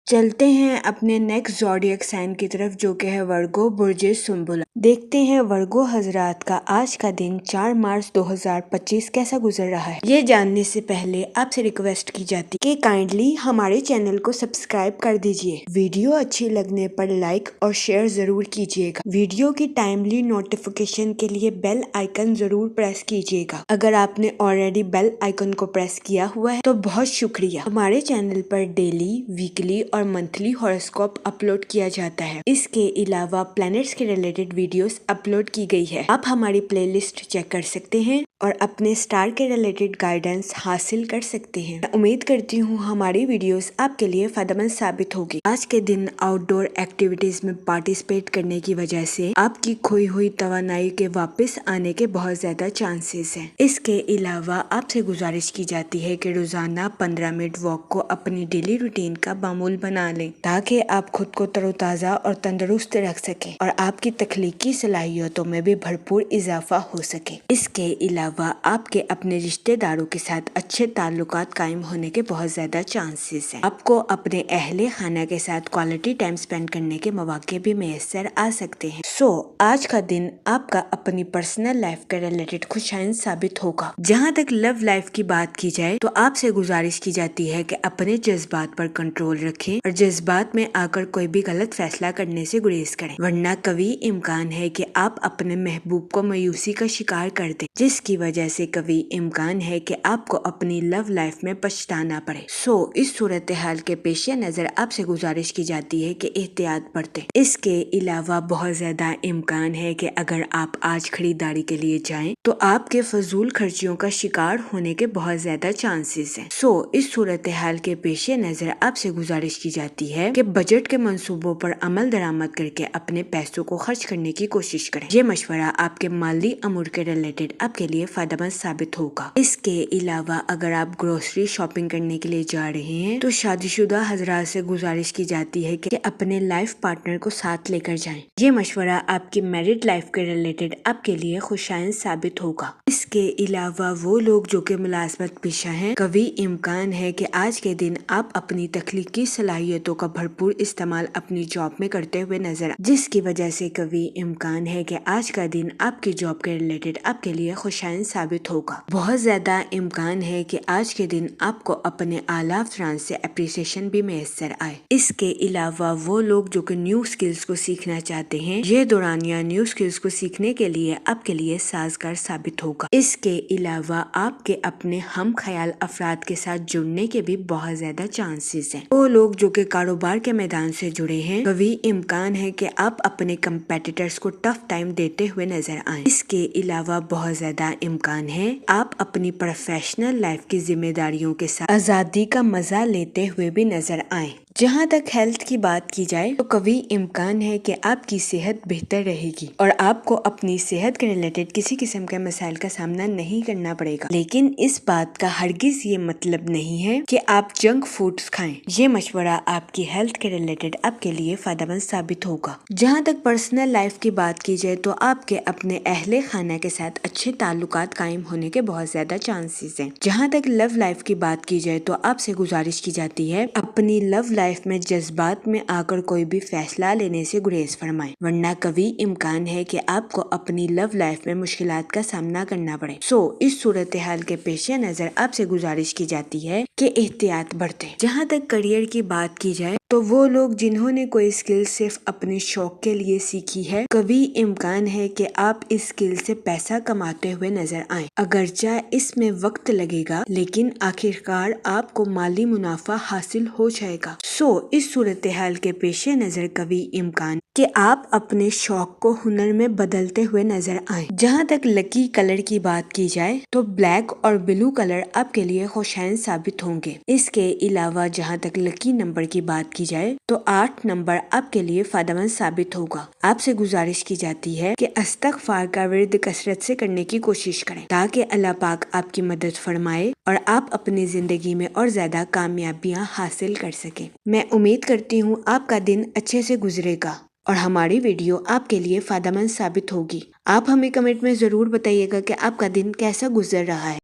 چلتے ہیں اپنے نیکسٹ زوڈیک سائن کی طرف جو کہ ہے ورگو برج سنبلا۔ دیکھتے ہیں ورگو حضرات کا آج کا دن 4 مارچ 2025 کیسا گزر رہا ہے۔ یہ جاننے سے پہلے آپ سے ریکویسٹ کی جاتی کہ کائنڈلی ہمارے چینل کو سبسکرائب کر دیجئے، ویڈیو اچھی لگنے پر لائک اور شیئر ضرور کیجئے گا، ویڈیو کی ٹائملی نوٹیفیکیشن کے لیے بیل آئیکن ضرور پریس کیجئے گا۔ اگر آپ نے آلریڈی بیل آئیکن کو پریس کیا ہوا ہے تو بہت شکریہ۔ ہمارے چینل پر ڈیلی، ویکلی اور منتھلی ہاروسکوپ اپلوڈ کیا جاتا ہے۔ اس کے علاوہ پلانٹس کے ریلیٹڈ ویڈیوز اپلوڈ کی گئی ہے۔ آپ ہماری پلے لسٹ چیک کر سکتے ہیں اور اپنے سٹار کے ریلیٹڈ گائیڈنس حاصل کر سکتے ہیں۔ میں امید کرتی ہوں ہماری ویڈیوز آپ کے لیے فائدہ مند ثابت ہوگی۔ آج کے دن آؤٹ ڈور ایکٹیویٹیز میں پارٹیسپیٹ کرنے کی وجہ سے آپ کی کھوئی ہوئی توانائی کے واپس آنے کے بہت زیادہ چانسز ہیں۔ اس کے علاوہ آپ سے گزارش کی جاتی ہے کہ روزانہ 15 منٹ واک کو اپنی ڈیلی روٹین کا معمول بنا لیں تاکہ آپ خود کو تر و تازہ اور تندرست رکھ سکیں اور آپ کی تخلیقی صلاحیتوں میں بھی بھرپور اضافہ ہو سکے۔ اس کے علاوہ آپ کے اپنے رشتہ داروں کے ساتھ اچھے تعلقات قائم ہونے کے بہت زیادہ چانسز ہیں۔ آپ کو اپنے اہل خانہ کے ساتھ کوالٹی ٹائم سپینڈ کرنے کے مواقع بھی میسر آ سکتے ہیں۔ آج کا دن آپ کا اپنی پرسنل لائف کے ریلیٹڈ خوشائن ثابت ہوگا۔ جہاں تک لو لائف کی بات کی جائے تو آپ سے گزارش کی جاتی ہے کہ اپنے جذبات پر کنٹرول رکھیں اور جذبات میں آ کر کوئی بھی غلط فیصلہ کرنے سے گریز کریں، ورنہ قوی امکان ہے کہ آپ اپنے محبوب کو مایوسی کا شکار کر دیں، جس کی وجہ سے قوی امکان ہے کہ آپ کو اپنی لو لائف میں پچھتانا پڑے۔ اس صورتحال کے پیش نظر آپ سے گزارش کی جاتی ہے کہ احتیاط برتیں۔ اس کے علاوہ بہت زیادہ امکان ہے کہ اگر آپ آج خریداری کے لیے جائیں تو آپ کے فضول خرچیوں کا شکار ہونے کے بہت زیادہ چانسز ہیں۔ اس صورتحال کے پیش نظر آپ سے گزارش کی جاتی ہے کہ بجٹ کے منصوبوں پر عمل درآمد کر کے اپنے پیسوں کو خرچ کرنے کی کوشش کریں۔ یہ مشورہ آپ کے مالی امور کے ریلیٹڈ آپ کے لیے فائدہ مند ثابت ہوگا۔ اس کے علاوہ اگر آپ گروسری شاپنگ کرنے کے لیے جا رہے ہیں تو شادی شدہ حضرات سے گزارش کی جاتی ہے کہ اپنے لائف پارٹنر کو ساتھ لے کر جائیں۔ یہ مشورہ آپ کی میرڈ لائف کے ریلیٹڈ آپ کے لیے خوشائن ثابت ہوگا۔ اس کے علاوہ وہ لوگ جو کہ ملازمت پیشہ ہیں، قوی امکان ہے کہ آج کے دن آپ اپنی تخلیقی صلاحیتوں کا بھرپور استعمال اپنی جاب میں کرتے ہوئے نظر جس کی وجہ سے قوی امکان ہے کہ آج کا دن آپ کی جاب کے ریلیٹڈ آپ کے لیے خوشائن ثابت ہوگا۔ بہت زیادہ امکان ہے کہ آج کے دن آپ کو اپنے اعلیٰ افسران سے اپریسیشن بھی میسر آئے۔ اس کے علاوہ وہ لوگ جو کہ نیو سکلز کو سیکھنا چاہتے ہیں، یہ دورانیہ نیو سکلز کو سیکھنے کے لیے آپ کے لیے سازگار ثابت ہوگا۔ اس کے علاوہ آپ کے اپنے ہم خیال افراد کے ساتھ جڑنے کے بھی بہت زیادہ چانسز ہیں۔ وہ لوگ جو کہ کاروبار کے میدان سے جڑے ہیں، قوی امکان ہے کہ آپ اپنے کمپیٹیٹرز کو ٹف ٹائم دیتے ہوئے نظر آئیں۔ اس کے علاوہ بہت زیادہ امکان ہے آپ اپنی پروفیشنل لائف کی ذمہ داریوں کے ساتھ آزادی کا مزہ لیتے ہوئے بھی نظر آئیں۔ جہاں تک ہیلتھ کی بات کی جائے تو قوی امکان ہے کہ آپ کی صحت بہتر رہے گی اور آپ کو اپنی صحت کے ریلیٹڈ کسی قسم کے مسائل کا سامنا نہیں کرنا پڑے گا، لیکن اس بات کا ہرگز یہ مطلب نہیں ہے کہ آپ جنک فوڈز کھائیں۔ یہ مشورہ آپ کی ہیلتھ کے ریلیٹڈ آپ کے لیے فائدہ مند ثابت ہوگا۔ جہاں تک پرسنل لائف کی بات کی جائے تو آپ کے اپنے اہل خانہ کے ساتھ اچھے تعلقات قائم ہونے کے بہت زیادہ چانسز ہیں۔ جہاں تک لو لائف کی بات کی جائے تو آپ سے گزارش کی جاتی ہے اپنی لو لائف میں جذبات میں آ کر کوئی بھی فیصلہ لینے سے گریز فرمائیں، ورنہ قوی امکان ہے کہ آپ کو اپنی لو لائف میں مشکلات کا سامنا کرنا پڑے۔ اس صورتحال کے پیش نظر آپ سے گزارش کی جاتی ہے کہ احتیاط برتیں۔ جہاں تک کریئر کی بات کی جائے تو وہ لوگ جنہوں نے کوئی اسکل صرف اپنے شوق کے لیے سیکھی ہے، قوی امکان ہے کہ آپ اس اسکل سے پیسہ کماتے ہوئے نظر آئیں۔ اگرچہ اس میں وقت لگے گا لیکن آخرکار آپ کو مالی منافع حاصل ہو جائے گا۔ اس صورتحال کے پیش نظر قوی امکان کہ آپ اپنے شوق کو ہنر میں بدلتے ہوئے نظر آئیں۔ جہاں تک لکی کلر کی بات کی جائے تو بلیک اور بلو کلر آپ کے لیے خوشائن ثابت ہوں گے۔ اس کے علاوہ جہاں تک لکی نمبر کی بات کی جائے تو 8 نمبر آپ کے لیے فائدہ مند ثابت ہوگا۔ آپ سے گزارش کی جاتی ہے کہ استغفار کا ورد کثرت سے کرنے کی کوشش کریں تاکہ اللہ پاک آپ کی مدد فرمائے اور آپ اپنی زندگی میں اور زیادہ کامیابیاں حاصل کر سکیں۔ میں امید کرتی ہوں آپ کا دن اچھے سے گزرے گا اور ہماری ویڈیو آپ کے لیے فائدہ مند ثابت ہوگی۔ آپ ہمیں کمنٹ میں ضرور بتائیے گا کہ آپ کا دن کیسا گزر رہا ہے۔